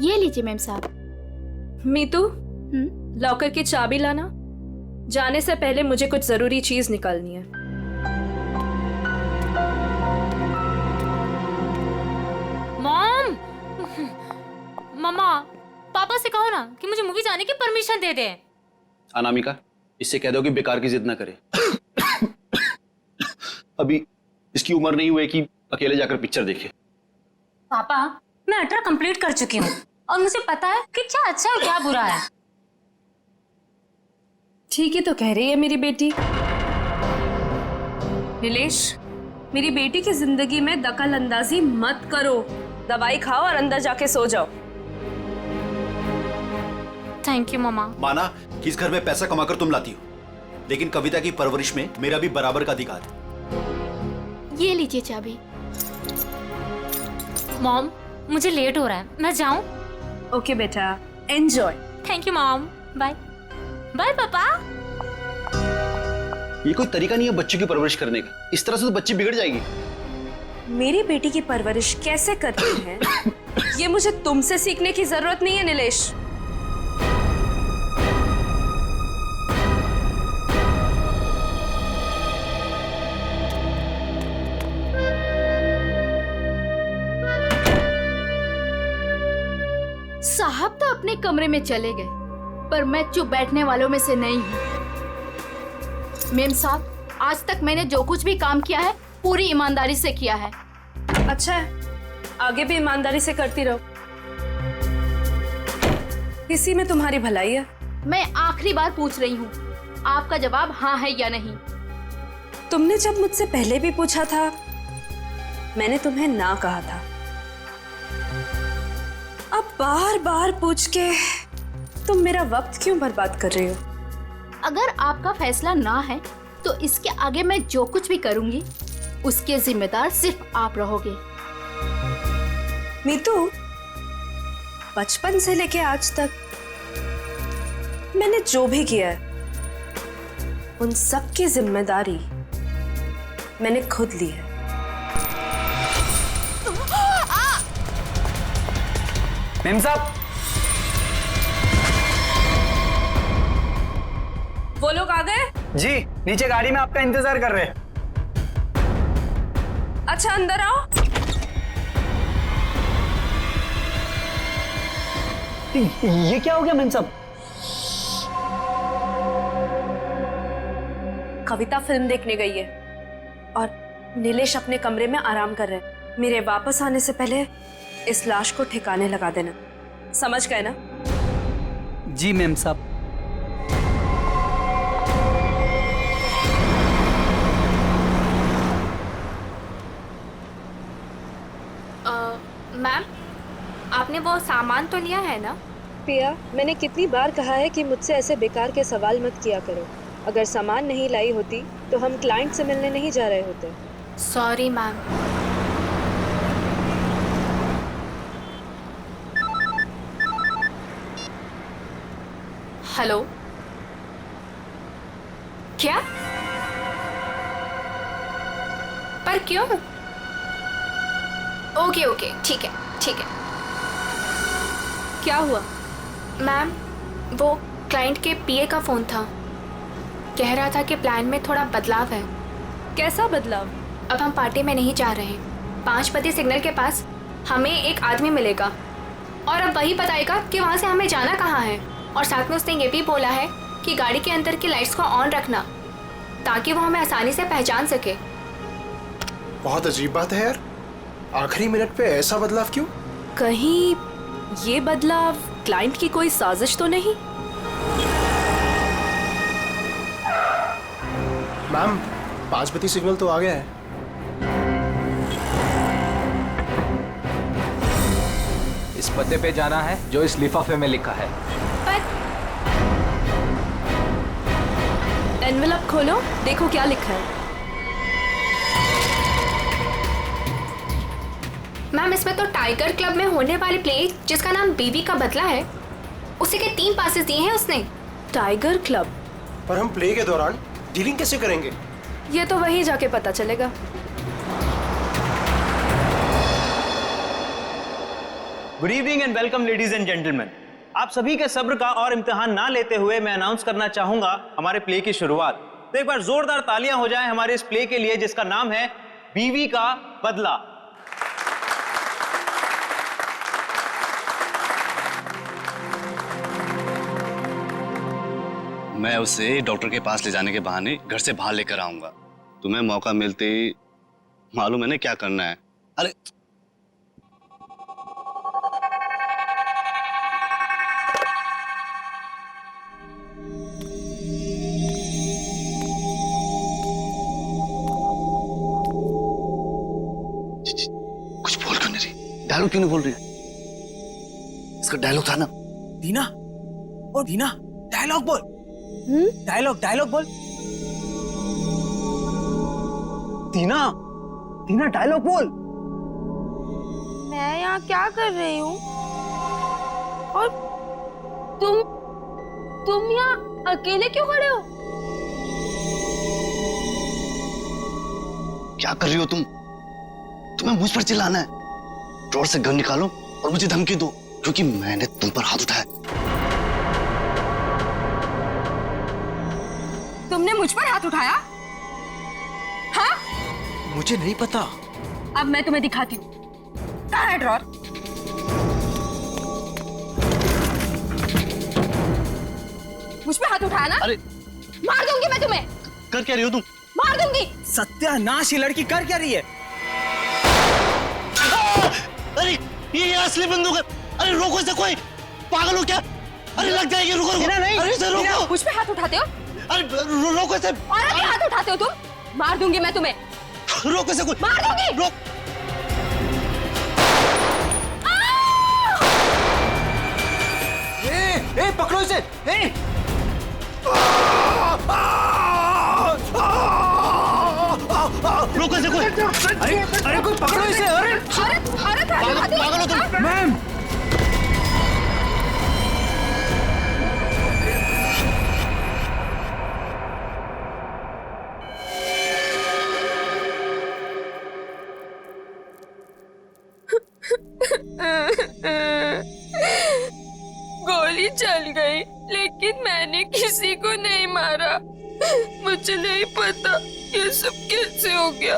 ये लीजिए मैम साहब। मीतू, लॉकर की चाबी लाना। जाने से पहले मुझे कुछ जरूरी चीज निकालनी है। मॉम, मम्मा, पापा से कहो ना कि मुझे मूवी जाने की परमिशन दे दे। अनामिका, इससे कह दो कि बेकार की जिद ना करे। अभी इसकी उम्र नहीं हुई कि अकेले जाकर पिक्चर देखे। पापा, मैं 18 कंप्लीट कर चुकी हूँ और मुझे पता है कि क्या अच्छा और क्या बुरा है। ठीक ही तो कह रही है मेरी बेटी। नीलेश, मेरी बेटी की जिंदगी में दखल अंदाजी मत करो। दवाई खाओ और अंदर जाके सो जाओ। थैंक यू मम्मा। माना कि इस घर में पैसा कमाकर तुम लाती हो, लेकिन कविता की परवरिश में मेरा भी बराबर का अधिकार है। ये लीजिए चाबी। मॉम, मुझे लेट हो रहा है, मैं जाऊं? ओके बेटा, enjoy. Thank you mom. Bye bye पापा। ये कोई तरीका नहीं है बच्चे की परवरिश करने का। इस तरह से तो बच्ची बिगड़ जाएगी। मेरी बेटी की परवरिश कैसे करते हैं ये मुझे तुमसे सीखने की जरूरत नहीं है नीलेश। साहब तो अपने कमरे में चले गए, पर मैं चुप बैठने वालों में से नहीं हूँ। मेम साहब, आज तक मैंने जो कुछ भी काम किया है पूरी ईमानदारी से किया है। अच्छा है, आगे भी ईमानदारी से करती रहो। इसी में तुम्हारी भलाई है। मैं आखिरी बार पूछ रही हूँ, आपका जवाब हाँ है या नहीं? तुमने जब मुझसे पहले भी पूछा था, मैंने तुम्हें ना कहा था। अब बार बार पूछ के तुम मेरा वक्त क्यों बर्बाद कर रही हो? अगर आपका फैसला ना है तो इसके आगे मैं जो कुछ भी करूंगी उसके जिम्मेदार सिर्फ आप रहोगे। मीतू, बचपन से लेके आज तक मैंने जो भी किया है उन सब की जिम्मेदारी मैंने खुद ली है। मेम साहब, वो लोग आ गए? जी नीचे गाड़ी में आपका इंतजार कर रहे हैं। अच्छा, अंदर आओ। ये क्या हो गया मेम साहब? कविता फिल्म देखने गई है और नीलेश अपने कमरे में आराम कर रहे हैं। मेरे वापस आने से पहले इस लाश को ठिकाने लगा देना, समझ गए ना? जी मेम साहब। मैम, आपने वो सामान तो लिया है ना? पिया, मैंने कितनी बार कहा है कि मुझसे ऐसे बेकार के सवाल मत किया करो। अगर सामान नहीं लाई होती तो हम क्लाइंट से मिलने नहीं जा रहे होते। Sorry ma'am. हेलो, क्या? पर क्यों? ओके ओके, ठीक है ठीक है। क्या हुआ? मैम, वो क्लाइंट के पीए का फोन था। कह रहा था कि प्लान में थोड़ा बदलाव है। कैसा बदलाव? अब हम पार्टी में नहीं जा रहे। 5 बजे सिग्नल के पास हमें एक आदमी मिलेगा और अब वही बताएगा कि वहाँ से हमें जाना कहाँ है। और साथ में उसने ये भी बोला है कि गाड़ी के अंदर की लाइट्स को ऑन रखना ताकि वो हमें आसानी से पहचान सके। बहुत अजीब बात है यार, आखिरी मिनट पे ऐसा बदलाव क्यों? कहीं ये बदलाव क्लाइंट की कोई साजिश तो नहीं? मैम, 5 बजे सिग्नल तो आ गया है। इस पते पे जाना है जो इस लिफाफे में लिखा है। एनवेलप खोलो, देखो क्या लिखा है। मैम, इसमें तो टाइगर क्लब में होने वाले प्ले जिसका नाम बीवी का बदला है, उसी के 3 पासेस दिए हैं उसने। Tiger club? पर हम प्ले के दौरान डीलिंग कैसे करेंगे? ये तो वहीं जाके पता चलेगा। Good evening and welcome ladies and gentleman. आप सभी के सब्र का और इम्तिहान ना लेते हुए मैं अनाउंस करना चाहूंगा हमारे प्ले की शुरुआत। तो एक बार जोरदार तालियां हो जाएं हमारे इस प्ले के लिए जिसका नाम है बीवी का बदला। मैं उसे डॉक्टर के पास ले जाने के बहाने घर से बाहर लेकर आऊंगा। तुम्हें मौका मिलते ही मालूम है ना क्या करना है। अरे कुछ बोल क्यों नहीं रही? डायलॉग क्यों नहीं बोल रही? इसका डायलॉग था ना। दीना, ओ दीना, डायलॉग बोल। डायलॉग बोल। दीना, दीना डायलॉग बोल। मैं यहाँ क्या कर रही हूँ? और तुम यहाँ अकेले क्यों खड़े हो? क्या कर रही हो तुम? तुम्हें मुझ पर चिल्लाना है? ड्रॉर से गन निकालो और मुझे धमकी दो क्योंकि मैंने तुम पर हाथ उठाया। तुमने मुझ पर हाथ उठाया? हाँ? मुझे नहीं पता। अब मैं तुम्हें दिखाती हूँ। कहाँ है ड्रॉर? मुझ पे हाथ उठाया ना? अरे मार दूंगी मैं तुम्हें। कर क्या रही हो तुम? मार दूंगी। सत्यानाश, ये लड़की कर क्या रही है? अरे ये असली बंदूक है। अरे रोको इसे, कोई पागल हो क्या? अरे लग जाएगी, रुको रुको। नहीं, अरे इसे रोको। मुझ पे हाथ उठाते हो? अरे रोको इसे। और क्या हाथ उठाते हो तुम? मार दूंगी मैं तुम्हें। रोको इसे, कोई मार दूंगी। रोक। ए पकड़ो इसे। ए रोको इसे कोई। अरे कोई पकड़ो इसे। अरे पागल हो तुम? मैम, गोली चल गई लेकिन मैंने किसी को नहीं मारा। मुझे नहीं पता ये सब कैसे हो गया।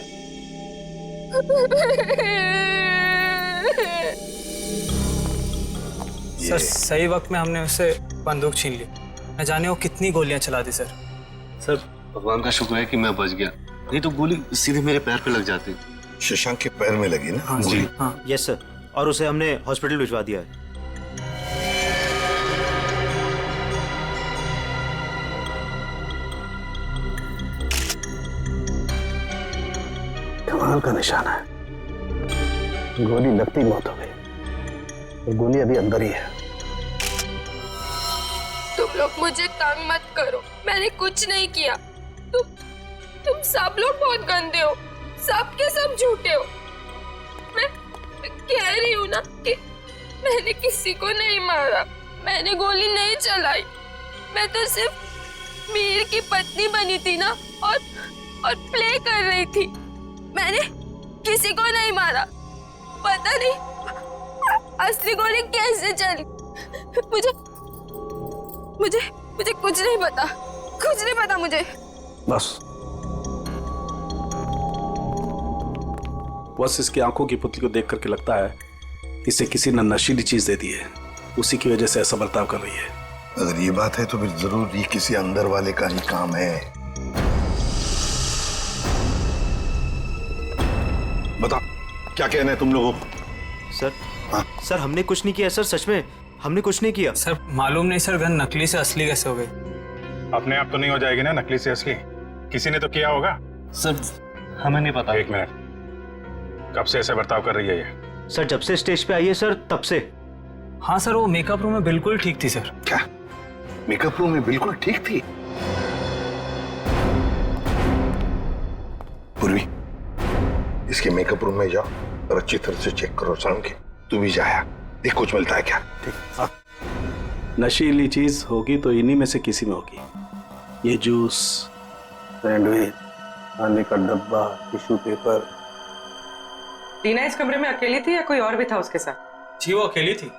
सर सही वक्त में हमने उससे बंदूक छीन ली। न जाने वो कितनी गोलियां चला दी। सर भगवान का शुक्र है कि मैं बच गया, नहीं तो गोली सीधे मेरे पैर पे लग जाती। शशांक के पैर में लगी ना? हाँ जी। हाँ यस सर, और उसे हमने हॉस्पिटल भिजवा दिया है। कमाल का निशाना है। गोली लगती मौत हो गई, तो गोली अभी अंदर ही है। तुम लोग मुझे तंग मत करो, मैंने कुछ नहीं किया। तुम सब लोग बहुत गंदे हो, सब के सब झूठे हो। मैं कह रही हूँ ना कि मैंने किसी को नहीं मारा, मैंने गोली नहीं चलाई। मैं तो सिर्फ मीर की पत्नी बनी थी ना, और प्ले कर रही थी। मैंने किसी को नहीं मारा। पता नहीं असली गोली कैसे चली। मुझे कुछ नहीं पता, कुछ नहीं पता मुझे। बस इसकी आंखों की पुतली को देख करके लगता है इसे किसी ने नशीली चीज दे दी है, उसी की वजह से ऐसा बर्ताव कर रही है। अगर ये बात है तो फिर जरूर ये किसी अंदर वाले का ही काम है। बताओ क्या कहना है तुम लोगों को? सर हाँ? सर हमने कुछ नहीं किया सर, सच में हमने कुछ नहीं किया। सर मालूम नहीं सर, गन नकली से असली कैसे हो गई? अपने आप तो नहीं हो जाएगी ना नकली से असली, किसी ने तो किया होगा। सर हमें नहीं पता। एक मिनट, कब से ऐसे बर्ताव कर रही है ये? सर जब से स्टेज पे आई है सर, तब से। हाँ सर, वो मेकअप रूम में बिल्कुल ठीक थी सर। क्या मेकअप रूम में बिल्कुल ठीक थी? पूर्वी, इसके मेकअप रूम में जाओ और अच्छी तरह से चेक करो। शाम के तू भी जाया, देख कुछ मिलता है क्या। ठीक। नशीली चीज होगी तो इन्हीं में से किसी में होगी। ये जूस, सैंडविच, खाने का डब्बा, टिश्यू पेपर। दीना इस कमरे में अकेली थी या कोई और भी था उसके साथ? जी वो अकेली थी।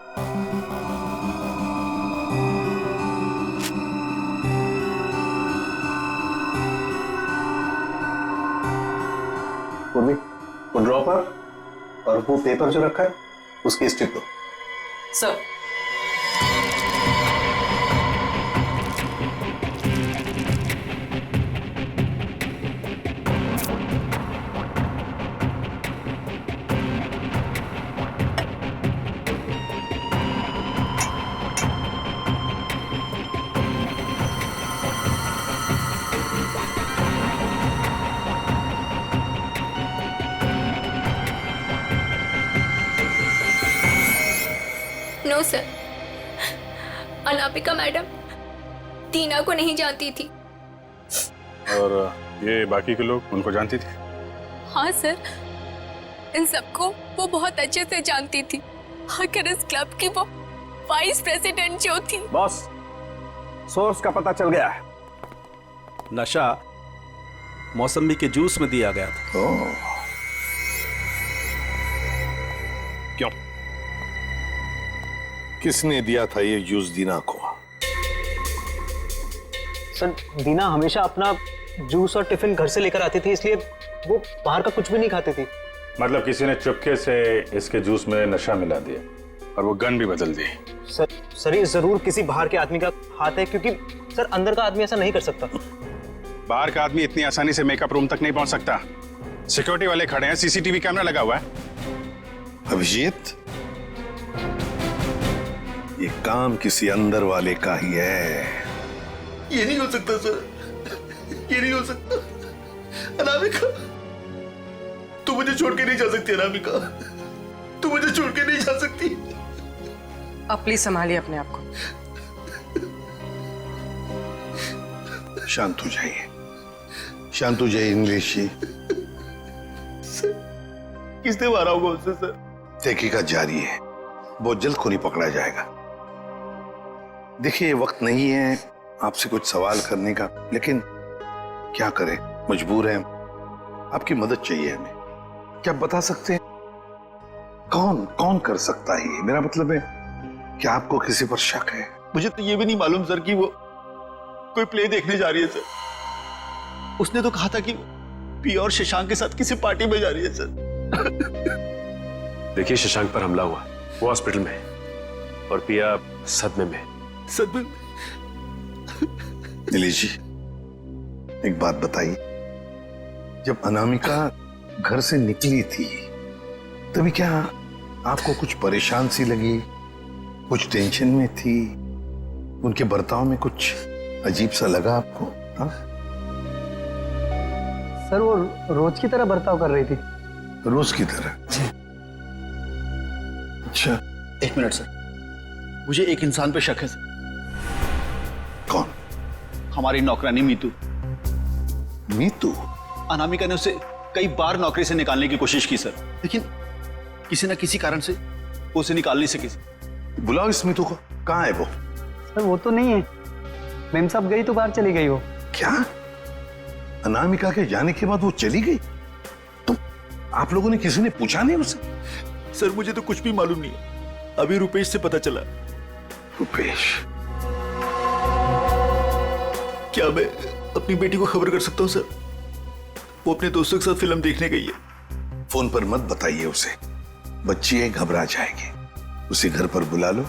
पूर्वी, वो ड्रॉपर और वो पेपर जो रखा है उसकी स्ट्रिप दो। Sir. No sir, Anamika madam Tina को नहीं जानती थी। और ये बाकी के लोग उनको जानती थी? हाँ सर, इन सबको वो बहुत अच्छे से जानती थी। आखिर इस क्लब की वो वाइस प्रेसिडेंट जो थी। बॉस, सोर्स का पता चल गया है। नशा मौसमी के जूस में दिया गया था। क्यों? किसने दिया था ये जूस दीना को? सर, दीना हमेशा अपना जूस और टिफिन घर से लेकर आती थी, इसलिए वो बाहर का कुछ भी नहीं खाती थी। मतलब किसी ने चुपके से इसके जूस में नशा मिला दिया और वो गन भी बदल दी। सर ये जरूर किसी बाहर के आदमी का हाथ है, क्योंकि सर अंदर का आदमी ऐसा नहीं कर सकता। बाहर का आदमी इतनी आसानी से मेकअप रूम तक नहीं पहुंच सकता। सिक्योरिटी वाले खड़े हैं, सीसीटीवी कैमरा लगा हुआ है। अभिजीत, ये काम किसी अंदर वाले का ही है। ये नहीं हो सकता सर, ये नहीं हो सकता। अनामिका, तू मुझे छोड़ के नहीं जा सकती। अनामिका, तू मुझे छोड़ के नहीं जा सकती। आप प्लीज संभालिए अपने आप को। शांत हो जाइए, शांत हो जाइए इंग्लिश जी। किसने मारा होगा उससे सर? तहकीकात जारी है, बहुत जल्द खूनी पकड़ा जाएगा। देखिए, ये वक्त नहीं है आपसे कुछ सवाल करने का, लेकिन क्या करें, मजबूर हैं। आपकी मदद चाहिए हमें। क्या बता सकते हैं कौन कौन कर सकता है ये? मेरा मतलब है, क्या आपको किसी पर शक है? मुझे तो ये भी नहीं मालूम सर कि वो कोई प्ले देखने जा रही है सर। उसने तो कहा था कि पिया और शशांक के साथ किसी पार्टी में जा रही है सर। देखिए, शशांक पर हमला हुआ, वो हॉस्पिटल में है और पिया सदमे में। सदमे? नीलेश जी, एक बात बताइए, जब अनामिका घर से निकली थी तभी क्या आपको कुछ परेशान सी लगी, कुछ टेंशन में थी? उनके बर्ताव में कुछ अजीब सा लगा आपको? हाँ सर, वो रोज की तरह बर्ताव कर रही थी। रोज की तरह? अच्छा, एक मिनट सर, मुझे एक इंसान पे शक है सर। कौन? हमारी नौकरानी मीतू। मीतू? अनामिका ने उसे कई बार नौकरी से निकालने की कोशिश की सर, लेकिन किसी न किसी कारण से वो उसे निकाल नहीं सकी। बुलाओ इस मीतू को। कहाँ है वो? सर वो तो नहीं है, मेम साहब गई तो बाहर चली गई वो। क्या? अनामिका के जाने के बाद वो चली गई? तो आप लोगों ने किसी ने पूछा नहीं उसे? सर मुझे तो कुछ भी मालूम नहीं है, अभी रुपेश से पता चला। रुपेश? क्या मैं अपनी बेटी को खबर कर सकता हूँ सर? वो अपने दोस्तों के साथ फिल्म देखने गई है। फोन पर मत बताइए उसे, बच्ची है, घबरा जाएगी। उसे घर पर बुला लो,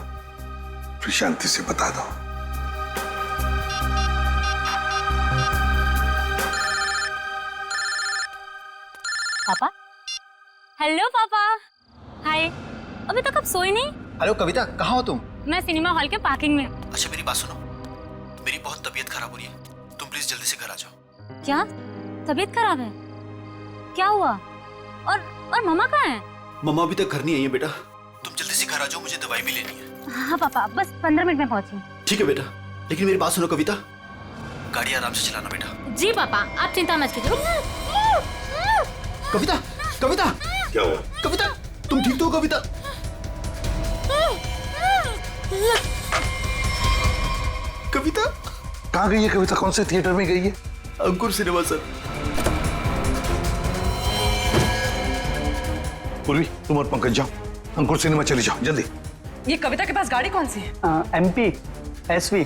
फिर शांति से बता दो। पापा? हेलो पापा। हाय, अभी तक आप सोए नहीं? हेलो कविता, कहाँ हो तुम? मैं सिनेमा हॉल के पार्किंग में। अच्छा मेरी बात सुनो, मेरी बहुत तबीयत खराब हो रही है, तुम प्लीज जल्दी से घर आ जाओ। क्या तबीयत खराब है? क्या हुआ? और मम्मा कहाँ है? मम्मा अभी तक घर नहीं आई है बेटा, तुम जल्दी से घर आ जाओ, मुझे दवाई भी लेनी है। हाँ पापा, बस 15 मिनट में पहुंची। ठीक है बेटा, लेकिन मेरी बात सुनो कविता, गाड़ी आराम से चलाना बेटा। जी पापा, आप चिंता मत कीजिए। कविता, कविता, क्या हुआ? कविता, तुम ठीक तो हो कविता? कविता कहाँ गई है? कविता कौन से थिएटर में गई है? अंकुर सिनेमा सर। पूर्वी, तुम और पंकज जाओ, अंकुर सिनेमा चली जाओ जल्दी। ये कविता के पास गाड़ी कौन सी है? MP SV।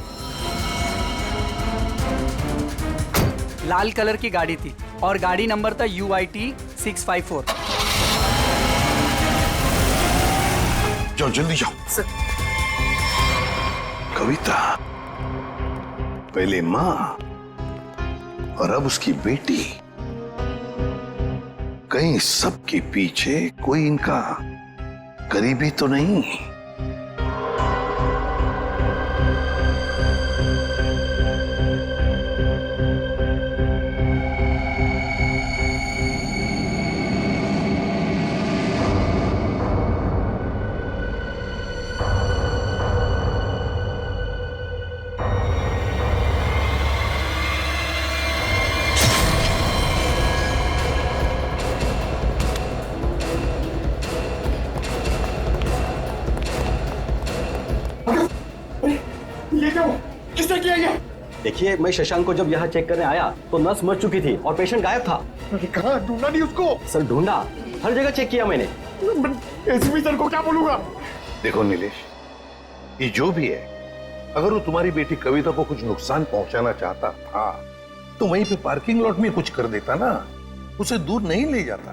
लाल कलर की गाड़ी थी और गाड़ी नंबर था UIT 654। जाओ जल्दी जाओ। कविता पहले माँ और अब उसकी बेटी, कहीं सबके पीछे कोई इनका करीबी तो नहीं? देखिए, मैं शशांक को जब यहाँ चेक करने आया तो नर्स मर चुकी थी और पेशेंट गायब था। कहाँ ढूंढा नहीं उसको? सर ढूंढा, हर जगह चेक किया मैंने। एसपी सर को क्या बोलूंगा? देखो नीलेश, ये जो भी है, अगर वो तुम्हारी बेटी कविता को कुछ नुकसान पहुंचाना चाहता था तो वहीं पे पार्किंग लॉट में कुछ कर देता ना, उसे दूर नहीं ले जाता।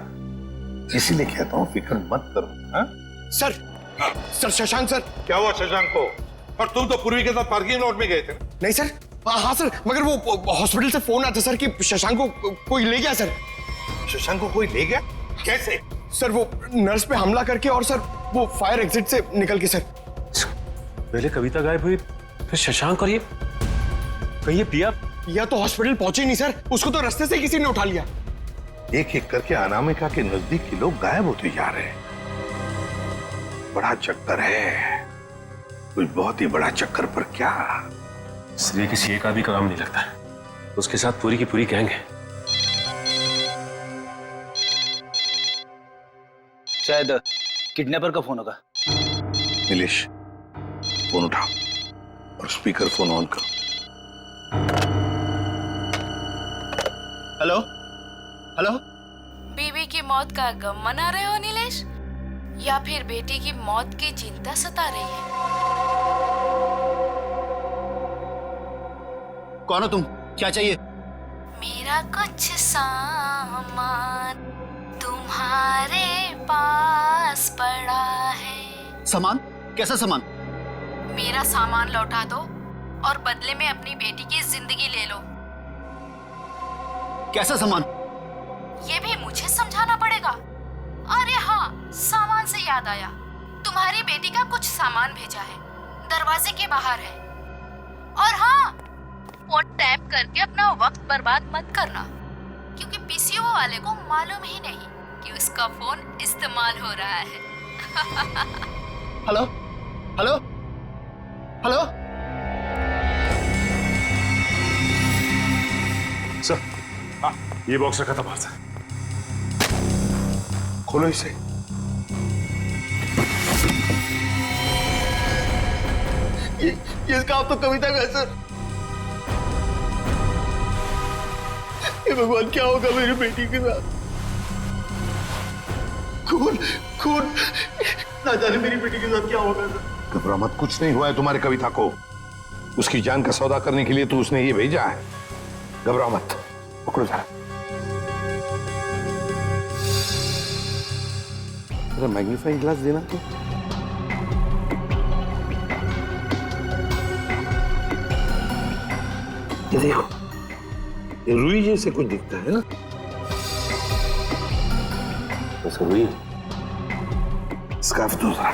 इसीलिए कहता हूँ फिक्र मत करो। हाँ? Sir Shashank sir. क्या हुआ शशांक को? और तुम तो पूर्वी के साथ पार्किंग लॉट में गए थे। नहीं सर। हाँ सर, मगर वो हॉस्पिटल से फोन आता सर कि शशांक को कोई ले गया सर। शशांक को कोई ले गया? कैसे? सर वो नर्स पे हमला करके और सर वो फायर एग्जिट से निकल के सर। पहले कविता गायब हुई, फिर शशांक, और ये कहीं पिया तो हॉस्पिटल पहुंचे नहीं सर, उसको तो रास्ते से किसी ने उठा लिया। एक एक करके अनामिका के नजदीक के लोग गायब होते जा रहे हैं। बड़ा चक्कर है, कुछ बहुत ही बड़ा चक्कर। पर क्या इसलिए किसी एक आदमी का काम नहीं लगता, उसके साथ पूरी की पूरी गैंग है। शायद किडनैपर का फोन होगा। नीलेश, फोन उठाओ और स्पीकर फोन ऑन करो। Hello hello. बीवी की मौत का गम मना रहे हो नीलेश, या फिर बेटी की मौत की चिंता सता रही है? कौन हो तुम? क्या चाहिए? मेरा कुछ सामान तुम्हारे पास पड़ा है। सामान? कैसा सामान? मेरा सामान लौटा दो और बदले में अपनी बेटी की जिंदगी ले लो। कैसा सामान? ये भी मुझे समझाना पड़ेगा? अरे हाँ, सामान से याद आया, तुम्हारी बेटी का कुछ सामान भेजा है, दरवाजे के बाहर है। और हाँ, फोन टैप करके अपना वक्त बर्बाद मत करना, क्योंकि पीसीओ वाले को मालूम ही नहीं कि उसका फोन इस्तेमाल हो रहा है। Hello hello hello. सर, हाँ, ये बॉक्स रखा था बाहर से। खोलो इसे। ये काम तो कविता का है सर। हे भगवान, क्या होगा मेरी बेटी के साथ? खून खून, ना जाने मेरी बेटी के साथ क्या होगा सर। घबरा मत, कुछ नहीं हुआ है तुम्हारी कविता को। उसकी जान का सौदा करने के लिए तो उसने ये भेजा है। घबरा मत, पकड़ो जरा। जरा मैग्नीफाइंग ग्लास देना तो। ये देखो, ये रुई जैसे कुछ दिखता है ना? बस रुई। स्कार्फ दो जरा।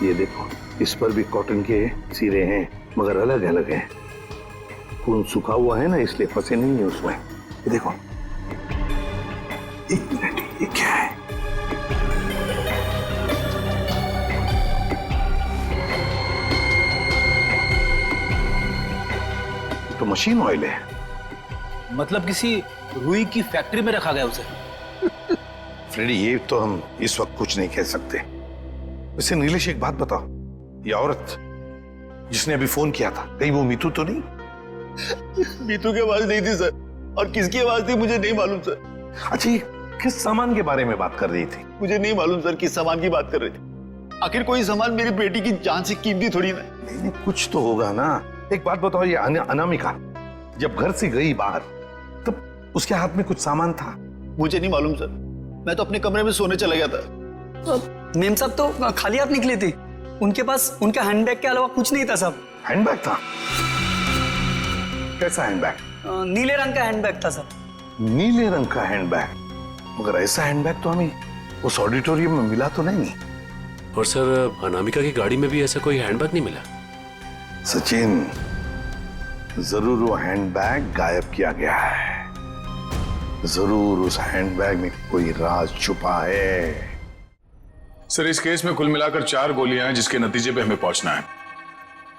ये देखो, इस पर भी कॉटन के सिरे हैं, मगर अलग अलग हैं। खून सूखा हुआ है ना, इसलिए फंसे नहीं है उसमें। ये देखो। एक मिनट, ये क्या है? तो मशीन ऑयल है। मतलब किसी रुई की फैक्ट्री में रखा गया उसे? फ्रेडी, ये तो हम इस वक्त कुछ नहीं कह सकते। वैसे नीलेश, एक बात बताओ, ये औरत जिसने अभी फोन किया था, कहीं वो मीतू तो नहीं? बीतू की आवाज नहीं थी सर, और किसकी आवाज थी मुझे नहीं मालूम सर। अच्छा, ये किस सामान के बारे में बात कर रही थी? मुझे नहीं मालूम सर किस सामान की बात कर रहे थे। आखिर कोई सामान मेरी बेटी की जान से कीमती थोड़ी ना। नहीं, कुछ तो होगा ना। एक बात बताओ, ये अनामिका जब घर से गई बाहर तब उसके हाथ में कुछ सामान था? मुझे नहीं मालूम सर, मैं तो अपने कमरे में सोने चला गया था। मेम साहब तो खाली हाथ निकली थी, उनके पास उनका हैंडबैग के अलावा कुछ नहीं था साहब। हैंडबैग था? कैसा हैंडबैग? नीले रंग का हैंडबैग था सर। नीले रंग का हैंडबैग? मगर ऐसा हैंडबैग तो हमें उस ऑडिटोरियम में मिला तो नहीं। और सर अनामिका की गाड़ी में भी ऐसा कोई हैंडबैग नहीं मिला। सचिन, जरूर वो हैंडबैग गायब किया गया है। जरूर उस हैंडबैग में कोई राज छुपा है। सर, इस केस में कुल मिलाकर 4 गोलियां हैं जिसके नतीजे पे हमें पहुंचना है।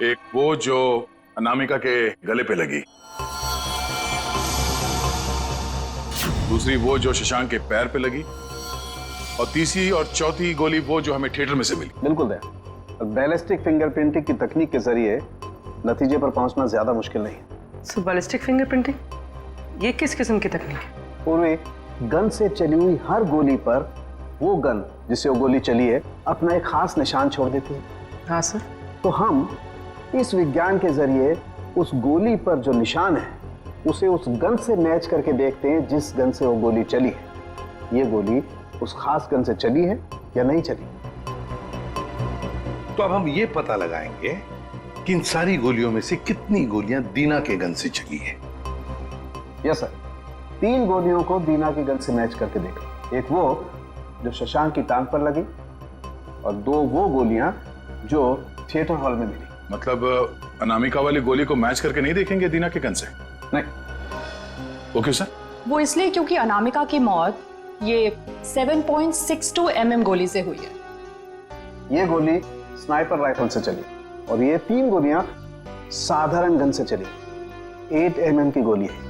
एक वो जो अनामिका के गले पे लगी, दूसरी वो जो शशांक के पैर पे लगी, और तीसरी और चौथी गोली वो जो हमें थिएटर में से मिली। बिल्कुल दया, बैलिस्टिक फिंगरप्रिंटिंग की तकनीक के जरिए नतीजे पर पहुंचना ज्यादा मुश्किल नहीं है। सो बैलिस्टिक फिंगरप्रिंटिंग, ये किस किस्म की तकनीक है? पूर्वी गन से चली हुई हर गोली पर वो गन जिससे वो गोली चली है अपना एक खास निशान छोड़ देती है। हाँ सर। तो हम इस विज्ञान के जरिए उस गोली पर जो निशान है उसे उस गन से मैच करके देखते हैं जिस गन से वो गोली चली है। ये गोली उस खास गन से चली है या नहीं चली। तो अब हम ये पता लगाएंगे कि इन सारी गोलियों में से कितनी गोलियां दीना के गन से चली है। यस सर, 3 गोलियों को दीना की गन से मैच करके देखा। एक वो जो शशांक की टांग पर लगी और 2 वो गोलियां जो थिएटर हॉल में मिली। मतलब अनामिका वाली गोली को मैच करके नहीं देखेंगे दीना के गन से? नहीं। वो क्यों सर? वो इसलिए क्योंकि अनामिका की मौत ये 7.62 mm गोली से हुई है। ये गोली स्नाइपर राइफल से चली और ये 3 गोलियां साधारण गन से चली। 8 mm की गोली है।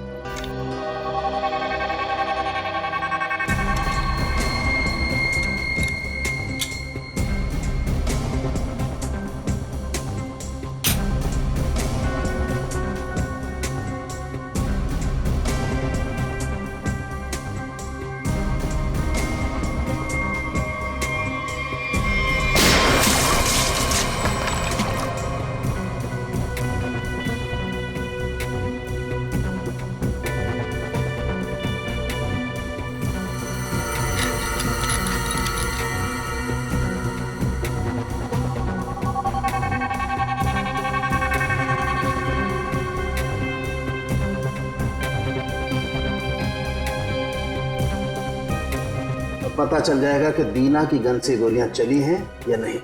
पता चल जाएगा कि दीना की गन से गोलियां चली हैं या नहीं।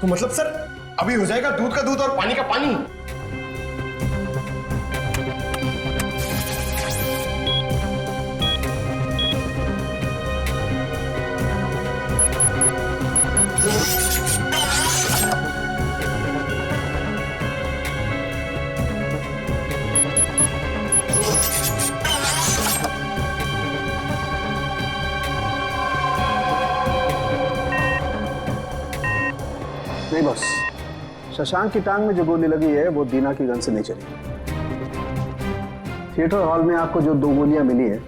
तो मतलब सर अभी हो जाएगा दूध का दूध और पानी का पानी। नहीं बस, शशांक की टांग में जो गोली लगी है वो दीना की गन से नहीं चली। थिएटर हॉल में आपको जो 2 गोलियां मिली है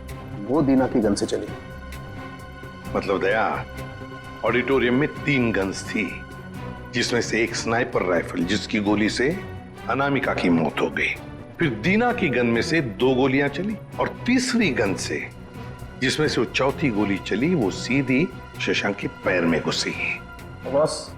वो दीना की गन से चली। मतलब दया, ऑडिटोरियम में 3 गन्स थी जिसमें से एक स्नाइपर राइफल जिसकी गोली से अनामिका की मौत हो गई। फिर दीना की गन में से 2 गोलियां चली और तीसरी गन से जिसमें से वो चौथी गोली चली वो सीधी शशांक के पैर में घुसी। बस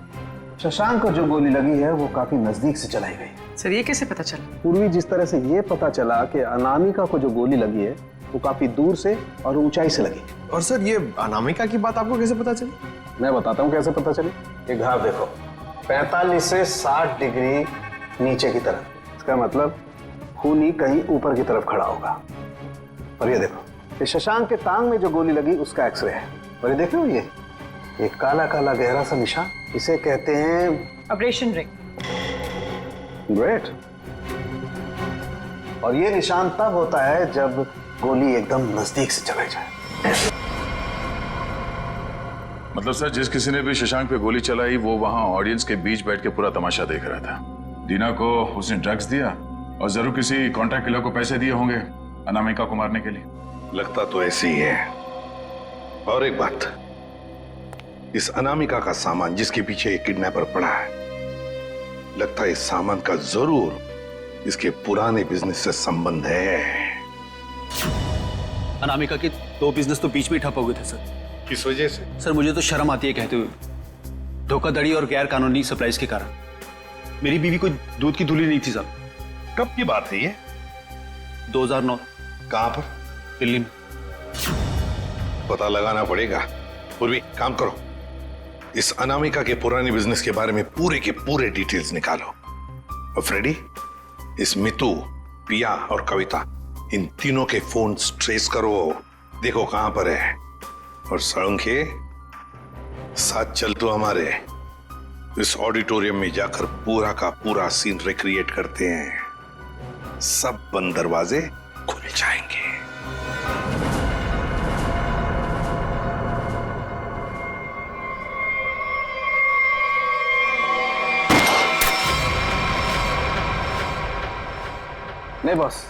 शशांक को जो गोली लगी है वो काफी नजदीक से चलाई गई। सर ये कैसे पता चला? पूर्वी जिस तरह से ये पता चला कि अनामिका को जो गोली लगी है वो काफी दूर से और ऊंचाई से लगी। और सर ये अनामिका की बात आपको कैसे पता चली? मैं बताता हूँ कैसे पता चली। ये घाव देखो, 45 से 60 डिग्री नीचे की तरफ। इसका मतलब खूनी कहीं ऊपर की तरफ खड़ा होगा। और ये देखो, ये शशांक के टांग में जो गोली लगी उसका एक्सरे है। और ये देखो, ये काला काला गहरा सा निशान, इसे कहते हैं अब्रेशन रिंग। ग्रेट। और ये निशान तब होता है जब गोली एकदम नजदीक से चलाई जाए। मतलब सर, जिस किसी ने भी शशांक पे गोली चलाई वो वहां ऑडियंस के बीच बैठ के पूरा तमाशा देख रहा था। दीना को उसने ड्रग्स दिया और जरूर किसी कॉन्ट्रैक्ट किलर को पैसे दिए होंगे अनामिका को मारने के लिए। लगता तो ऐसे ही है। और एक बात, इस अनामिका का सामान जिसके पीछे एक किडनैपर पड़ा है, लगता है इस सामान का जरूर इसके पुराने बिजनेस से संबंध है। अनामिका के 2 बिजनेस तो बीच में ठप हो गए थे सर। किस वजह से? सर मुझे तो शर्म आती है कहते हुए, धोखाधड़ी और गैर कानूनी सप्लाईज के कारण। मेरी बीवी कोई दूध की धुली नहीं थी साहब। कब की बात है ये? 2009। कहां पर? दिल्ली में। पता लगाना पड़ेगा। पूर्वी काम करो, इस अनामिका के पुराने बिजनेस के बारे में पूरे के पूरे डिटेल्स निकालो। और फ्रेडी, इस मितू, पिया और कविता, इन तीनों के फोन ट्रेस करो, देखो कहां पर है। और सड़ंखे, साथ चल तो हमारे, इस ऑडिटोरियम में जाकर पूरा का पूरा सीन रिक्रिएट करते हैं। सब बंद दरवाजे खुल जाएंगे। नहीं बॉस,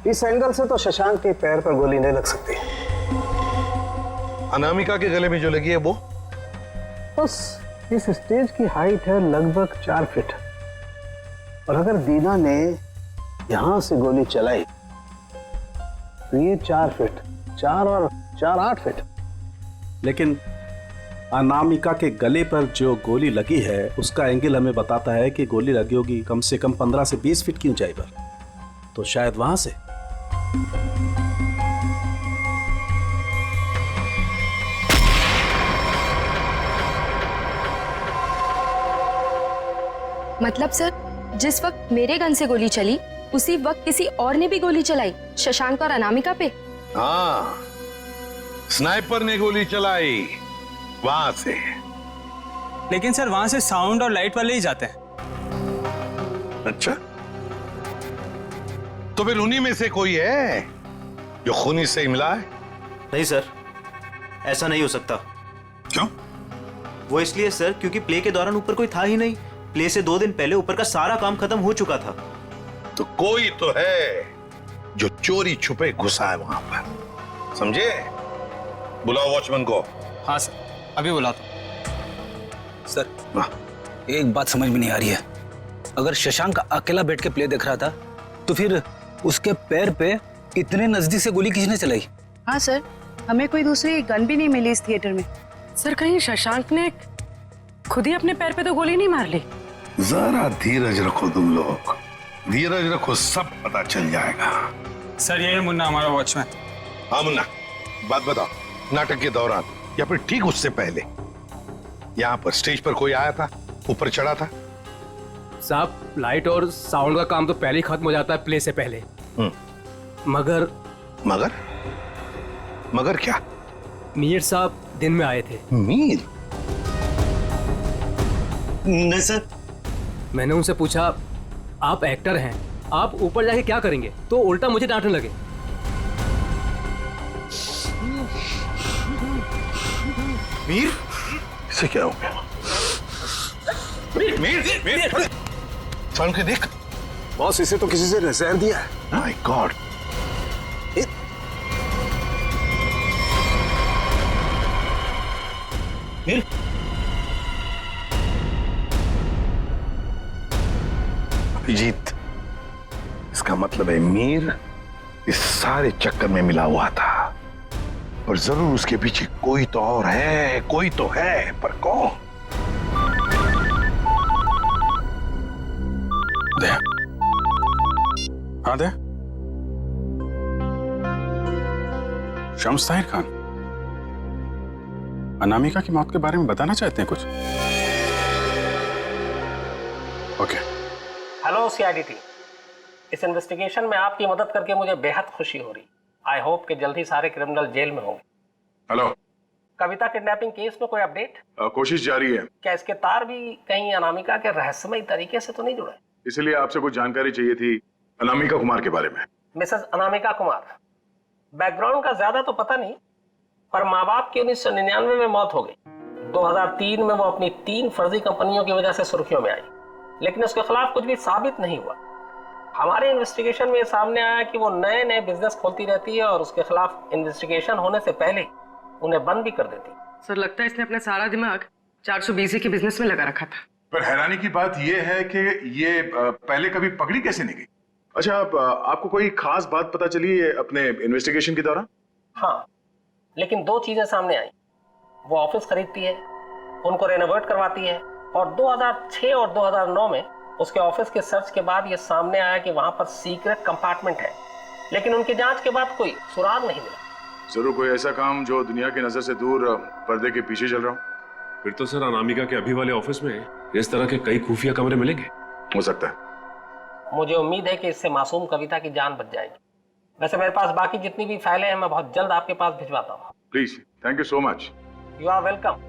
इस एंगल से तो शशांक के पैर पर गोली नहीं लग सकती। अनामिका के गले में जो लगी है वो? बस इस स्टेज की हाइट है लगभग 4 फीट, और अगर दीना ने यहां से गोली चलाई तो ये 4 फीट, 4 और 4 8 फीट। लेकिन अनामिका के गले पर जो गोली लगी है उसका एंगल हमें बताता है कि गोली लगी होगी कम से कम 15 से 20 फीट की ऊंचाई पर, तो शायद वहां से। मतलब सर, जिस वक्त मेरे गन से गोली चली उसी वक्त किसी और ने भी गोली चलाई शशांक और अनामिका पे? हाँ, स्नाइपर ने गोली चलाई वहां से। लेकिन सर वहां से साउंड और लाइट वाले ही जाते हैं। अच्छा, तो फिर उन्हीं में से कोई है जो खूनी से ही मिला है? नहीं सर, ऐसा नहीं हो सकता। क्यों? वो इसलिए सर क्योंकि प्ले के दौरान ऊपर कोई था ही नहीं। प्ले से 2 दिन पहले ऊपर का सारा काम खत्म हो चुका था। तो कोई तो है जो चोरी छुपे घुसा है वहां पर, समझे? बुलाओ वॉचमैन को। हाँ सर, अभी बुलाता हूं। सर एक बात समझ में नहीं आ रही है, अगर शशांक अकेला बैठ के प्ले देख रहा था तो फिर उसके पैर पे इतने नजदीक से गोली किसने चलाई? हाँ सर, हमें कोई दूसरी गन भी नहीं मिली इस थिएटर में। सर कहीं शशांक ने खुद ही अपने पैर पे तो गोली नहीं मार ली? जरा धीरज रखो तुम लोग, धीरज रखो, सब पता चल जाएगा। सर ये है मुन्ना, हमारा वॉचमैन। हाँ मुन्ना, बात बताओ, नाटक के दौरान या फिर ठीक उससे पहले यहाँ पर स्टेज पर कोई आया था, ऊपर चढ़ा था? साहब लाइट और साउंड का काम तो पहले ही खत्म हो जाता है प्ले से पहले। मगर मगर मगर क्या? मीर साहब दिन में आए थे। मीर? नहीं सर। मैंने उनसे पूछा, आप एक्टर हैं, आप ऊपर जाके क्या करेंगे? तो उल्टा मुझे डांटने लगे। मीर? इसे क्या हो गया? मीर, मीर, मीर, साउंड के देख। बॉस, इसे तो किसी से रिजाइन दिया है। My God. मीर? अभिजीत, इसका मतलब है मीर इस सारे चक्कर में मिला हुआ था, और जरूर उसके पीछे कोई तो और है, कोई तो है, पर कौन? दे। हाँ दे। शम्स ताहिर खान, अनामिका की मौत के बारे में बताना चाहते हैं कुछ? ओके। हेलो सीआईडी टीम, इस इन्वेस्टिगेशन में आपकी मदद करके मुझे बेहद खुशी हो रही। आई होप कि जल्द ही सारे क्रिमिनल जेल में होंगे। हेलो। कविता किडनैपिंग केस में कोई अपडेट? कोशिश जारी है। क्या इसके तार भी कहीं अनामिका के रहस्यमय तरीके से तो नहीं जुड़े? इसलिए आपसे कुछ जानकारी चाहिए थी अनामिका कुमार के बारे में। मिसेस अनामिका कुमार, बैकग्राउंड का ज्यादा तो पता नहीं, पर माँ बाप की 1999 में मौत हो गई। 2003 में वो अपनी 3 फर्जी कंपनियों की वजह से सुर्खियों में आई, लेकिन उसके खिलाफ कुछ भी साबित नहीं हुआ। हमारे इन्वेस्टिगेशन में सामने आया कि वो नए नए बिजनेस खोलती रहती है और उसके खिलाफ इन्वेस्टिगेशन होने से पहले उन्हें बंद भी कर देती। सर लगता है इसने अपना सारा दिमाग 420 के बिजनेस में लगा रखा था। पर हैरानी की बात यह है कि ये पहले कभी पकड़ी कैसे नहीं गई? अच्छा, आपको कोई खास बात पता चली है अपने इन्वेस्टिगेशन के दौरान? हाँ, लेकिन 2 चीजें सामने आई। वो ऑफिस खरीदती है, उनको रेनोवेट करवाती है, और 2006 और 2009 में उसके ऑफिस के सर्च के बाद ये सामने आया कि वहां पर सीक्रेट कंपार्टमेंट है, लेकिन उनकी जांच के बाद कोई सुराग नहीं मिला। जरूर कोई ऐसा काम जो दुनिया की नजर से दूर पर्दे के पीछे चल रहा हो। फिर तो सर अनामिका के अभी वाले ऑफिस में इस तरह के कई खुफिया कमरे मिलेंगे। हो सकता है। मुझे उम्मीद है कि इससे मासूम कविता की जान बच जाएगी। वैसे मेरे पास बाकी जितनी भी फाइलें हैं मैं बहुत जल्द आपके पास भिजवाता हूँ। Please, thank you so much. You are welcome.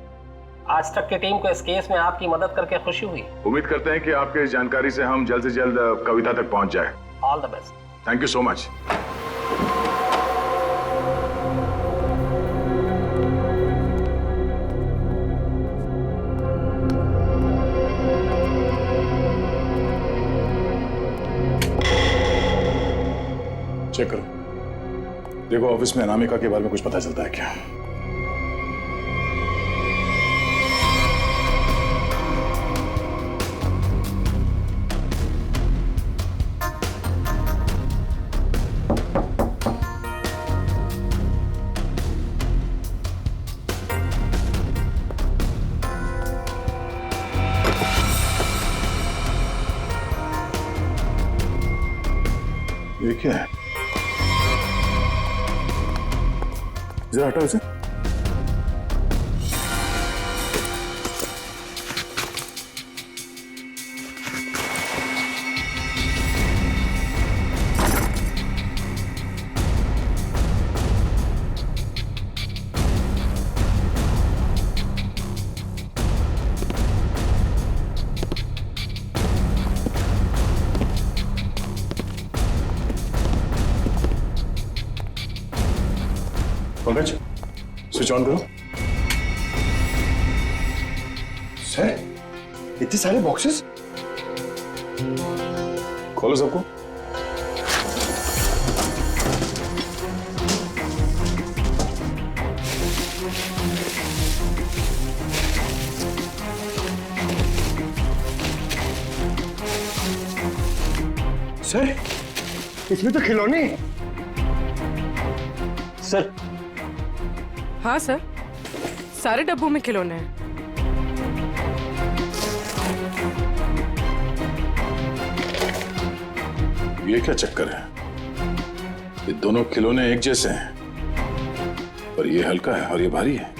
आज तक की टीम को इस केस में आपकी मदद करके खुशी हुई। उम्मीद करते हैं कि आपके इस जानकारी से हम जल्द से जल्द कविता तक पहुंच जाए। All the best. Thank you so much. Check करो, देखो ऑफिस में अनामिका के बारे में कुछ पता चलता है क्या? ये क्या है? जरा हटाओ इसे। पंकज, स्विच ऑन करो। सर, इतने सारे बॉक्सेस? खोलो सबको। सर, इसमें तो खिलौने। सर। हाँ सर, सारे डब्बों में खिलौने हैं। ये क्या चक्कर है? ये दोनों खिलौने एक जैसे हैं, पर ये हल्का है और ये भारी है।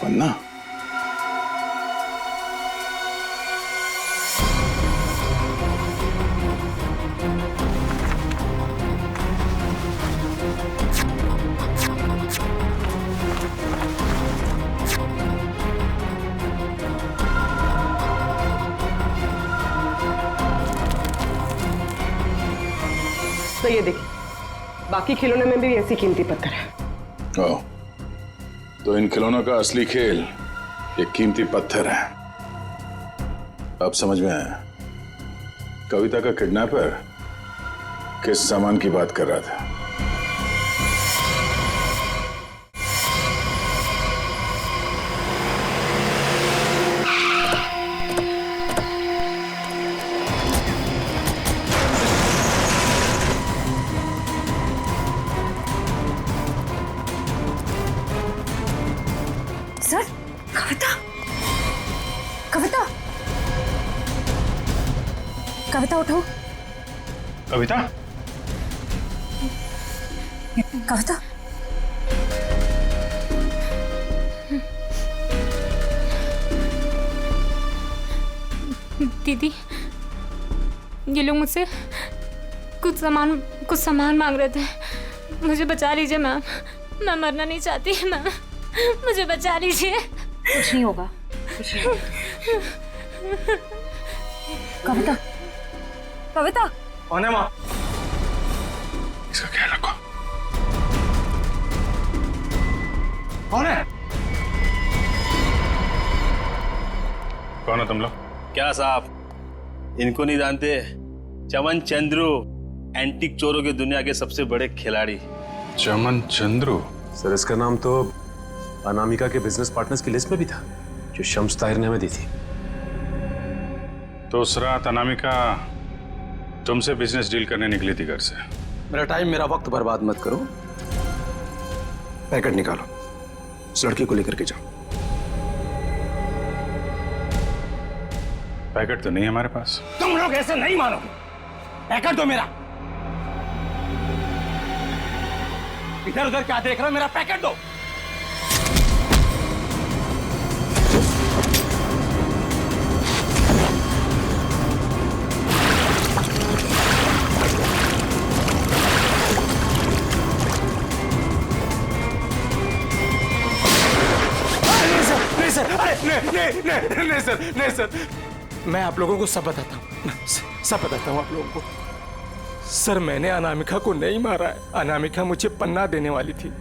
पन्ना? तो ये देखिए, बाकी खिलौने में भी ऐसी कीमती पत्थर है। ओह, तो इन खिलौनों का असली खेल ये कीमती पत्थर है। अब समझ में आया कविता का किडनैपर किस सामान की बात कर रहा था। सर, कविता, कविता, कविता उठो। कविता? कविता, दीदी, ये लोग मुझसे कुछ सामान मांग रहे थे। मुझे बचा लीजिए मैम, मैं मरना नहीं चाहती मैम, मुझे बचा लीजिए। कुछ नहीं होगा, कुछ नहीं होगा। कविता, कविता कौन है माँ? इसका ख्याल रखो। कौन है? कौन हो तुम लोग? क्या साहब, इनको नहीं जानते? चमन चंद्रू, एंटीक चोरों की दुनिया के सबसे बड़े खिलाड़ी। चमन चंद्रू? सर इसका नाम तो अनामिका के बिजनेस पार्टनर्स की लिस्ट में भी था, जो शम्स ताहिर ने हमें दी थी। तो उस रात अनामिका तुमसे बिजनेस डील करने निकली थी घर से। मेरा टाइम, मेरा वक्त बर्बाद मत करो। पैकेट निकालो, उस लड़की को लेकर के जाओ। पैकेट तो नहीं है हमारे पास। तुम लोग ऐसे नहीं मानोगे। पैकेट दो मेरा। इधर उधर क्या देख रहे हो? मेरा पैकेट दो। नहीं सर, मैं आप लोगों को सब बताता हूँ, सब बताता हूँ आप लोगों को। सर मैंने अनामिका को नहीं मारा है। अनामिका मुझे पन्ना देने वाली थी,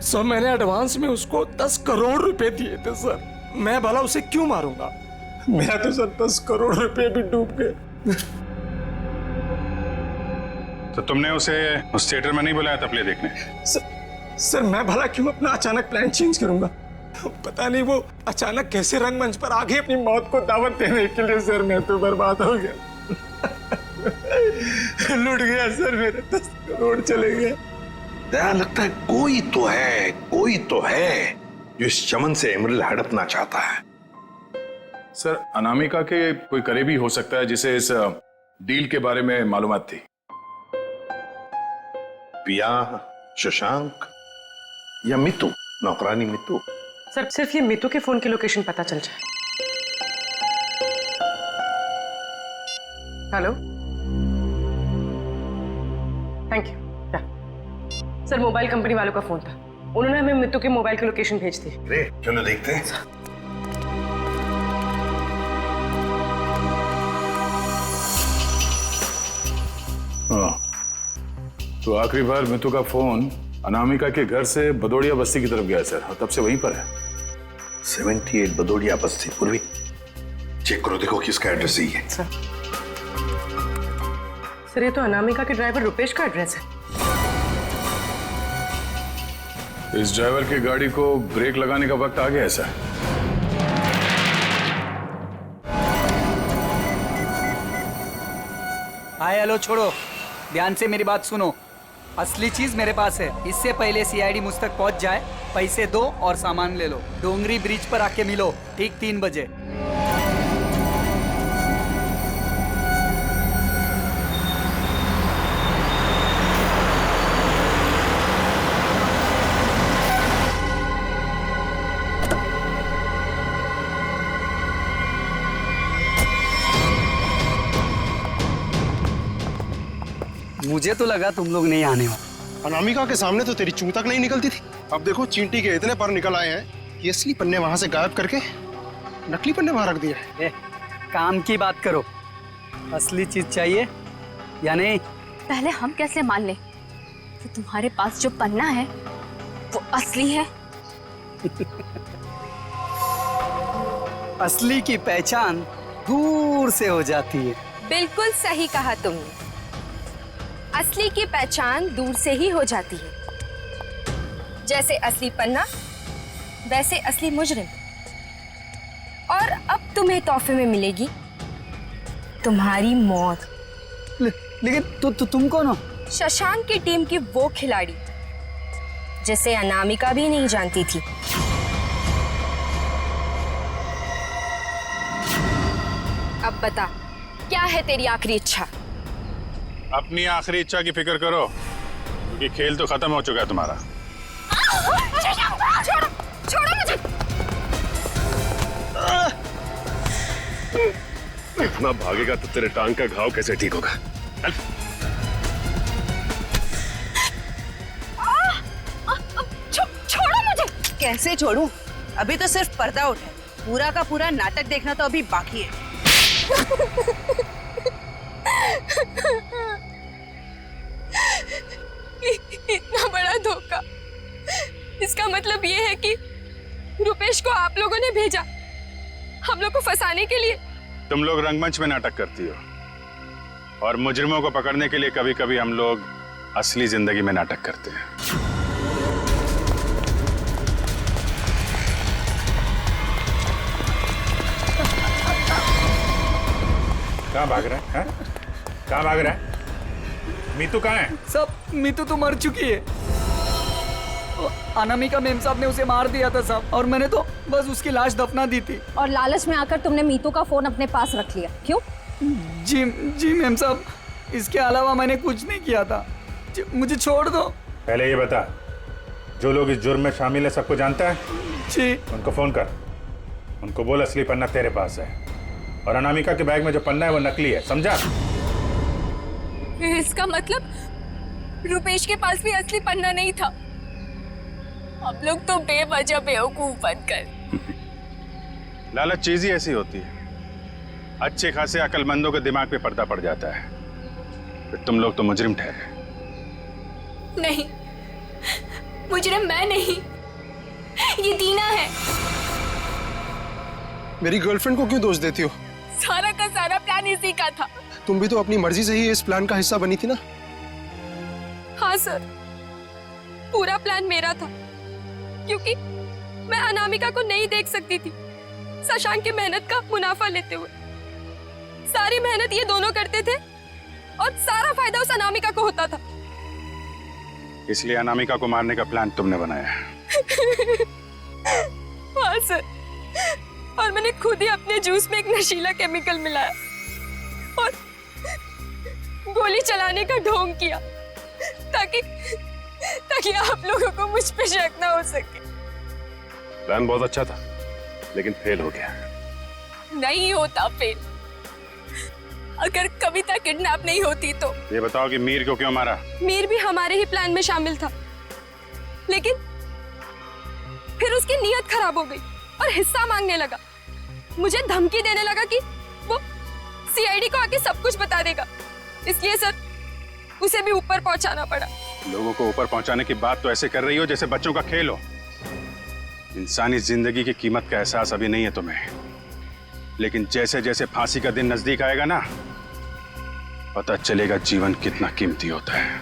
सर मैंने एडवांस में उसको 10 करोड़ रुपए दिए थे सर। मैं भला उसे क्यों मारूंगा? मेरा तो सर 10 करोड़ रुपए भी डूब गए। तो तुमने उसे उस थिएटर में नहीं बुलाया था प्ले देखने? सर मैं भला क्यों अपना अचानक प्लान चेंज करूंगा? पता नहीं वो अचानक कैसे रंगमंच पर आगे अपनी मौत को दावत देने के लिए। सर मैं तो बर्बाद हो गया। लूट गया सर, मेरे 10 करोड़ चले गए। दया, लगता है कोई तो है जो इस चमन से एमरल्ड हड़पना चाहता है। सर अनामिका के कोई करीबी हो सकता है जिसे इस डील के बारे में मालूमात थी। पिया, शशांक या मितू, नौकरानी मितू। सर सिर्फ ये मितू के फोन की लोकेशन पता चल जाए। Hello, thank you. Sir mobile company वालों का फोन था, उन्होंने हमें मितू के मोबाइल की लोकेशन भेज दी। चलो देखते हैं। हाँ, तो आखिरी बार मितू का फोन अनामिका के घर से बदौड़िया बस्ती की तरफ गया सर, और तब से वहीं पर है। 78 बदौड़िया बस्ती पूर्वी। चेक करो, देखो किसका एड्रेस यही है। सर ये तो अनामिका के ड्राइवर रुपेश का एड्रेस है। इस ड्राइवर की गाड़ी को ब्रेक लगाने का वक्त आ गया है सर। हाय हेलो छोड़ो, ध्यान से मेरी बात सुनो। असली चीज मेरे पास है। इससे पहले सीआईडी मुझ तक पहुंच जाए, पैसे दो और सामान ले लो। डोंगरी ब्रिज पर आके मिलो ठीक 3 बजे। मुझे तो लगा तुम लोग नहीं आने वाले। अनामिका के सामने तो तेरी चूं तक नहीं निकलती थी। अब देखो चींटी के इतने पर निकल आए हैं कि असली पन्ने वहां से गायब करके नकली पन्ने वहां रख दिए। काम की बात करो, असली चीज चाहिए या नहीं? पहले हम कैसे मान लें कि तुम्हारे पास जो पन्ना है वो असली है? असली की पहचान दूर से हो जाती है। बिल्कुल सही कहा तुमने, असली की पहचान दूर से ही हो जाती है। जैसे असली पन्ना वैसे असली मुजरिम। और अब तुम्हें तोहफे में मिलेगी तुम्हारी मौत। लेकिन तुम कौन हो? शशांक की टीम की वो खिलाड़ी जिसे अनामिका भी नहीं जानती थी। अब बता, क्या है तेरी आखिरी इच्छा? अपनी आखिरी इच्छा की फिक्र करो, क्योंकि खेल तो खत्म हो चुका है तुम्हारा। छोड़ो मुझे। इतना भागेगा तो तेरे टांग का घाव कैसे ठीक होगा? कैसे छोड़ूं? अभी तो सिर्फ पर्दा उठा है, पूरा का पूरा नाटक देखना तो अभी बाकी है। इतना बड़ा धोखा, इसका मतलब ये है कि रुपेश को आप लोगों ने भेजा हम लोग को फंसाने के लिए। तुम लोग रंगमंच में नाटक करती हो और मुजरिमों को पकड़ने के लिए कभी कभी हम लोग असली जिंदगी में नाटक करते हैं। कहाँ भाग रहा है? कहाँ भाग रहा है? मीतू कहाँ है? सब मीतू तो मर चुकी है। अनामिका मेम साहब ने उसे मार दिया था साहब, और मैंने तो बस उसकी लाश दफना दी थी। और लालच में आकर तुमने मीतू का फोन अपने पास रख लिया, क्यों? जी मेम साहब, इसके अलावा मैंने कुछ नहीं किया था। मुझे छोड़ दो। पहले ये बता, जो लोग इस जुर्म में शामिल है सबको जानता है? जी। उनको फोन कर, उनको बोल असली पन्ना तेरे पास है और अनामिका के बैग में जो पन्ना है वो नकली है, समझा? इसका मतलब रुपेश के पास भी असली पन्ना नहीं था। हम लोग तो बेवजह बेवकूफ बनकर। लालच चीज ही ऐसी होती है, अच्छे खासे अकलमंदों के दिमाग पे पर्दा पड़ जाता है, फिर तुम लोग तो मुजरिम ठहरे। नहीं, मुजरिम मैं नहीं, ये दीना है। मेरी गर्लफ्रेंड को क्यों दोष देती हो? सारा का सारा प्लान इसी का था। तुम भी तो अपनी मर्जी से ही इस प्लान का हिस्सा बनी थी ना? हाँ सर, पूरा प्लान मेरा था, क्योंकि मैं अनामिका को नहीं देख सकती थी शशांक की मेहनत का मुनाफा लेते हुए। सारी मेहनत ये दोनों करते थे और सारा फायदा उस अनामिका को होता था। इसलिए अनामिका को मारने का प्लान तुमने बनाया। हाँ सर, और मैंने खुद ही अपने जूस में एक नशीला केमिकल मिलाया और गोली चलाने का ढोंग किया ताकि आप लोगों को मुझ पे शक ना हो सके। प्लान बहुत अच्छा था, लेकिन फेल हो गया। नहीं होता फेल। अगर कविता किडनैप नहीं होती तो। ये बताओ कि मीर को क्यों मारा? मीर भी हमारे ही प्लान में शामिल था, लेकिन फिर उसकी नीयत खराब हो गई और हिस्सा मांगने लगा। मुझे धमकी देने लगा कि वो सीआईडी को आके सब कुछ बता देगा। इसलिए सर, उसे भी ऊपर पहुंचाना पड़ा। लोगों को ऊपर पहुंचाने की बात तो ऐसे कर रही हो जैसे बच्चों का खेल हो। इंसानी जिंदगी की कीमत का एहसास अभी नहीं है तुम्हें, लेकिन जैसे जैसे फांसी का दिन नजदीक आएगा ना, पता चलेगा जीवन कितना कीमती होता है।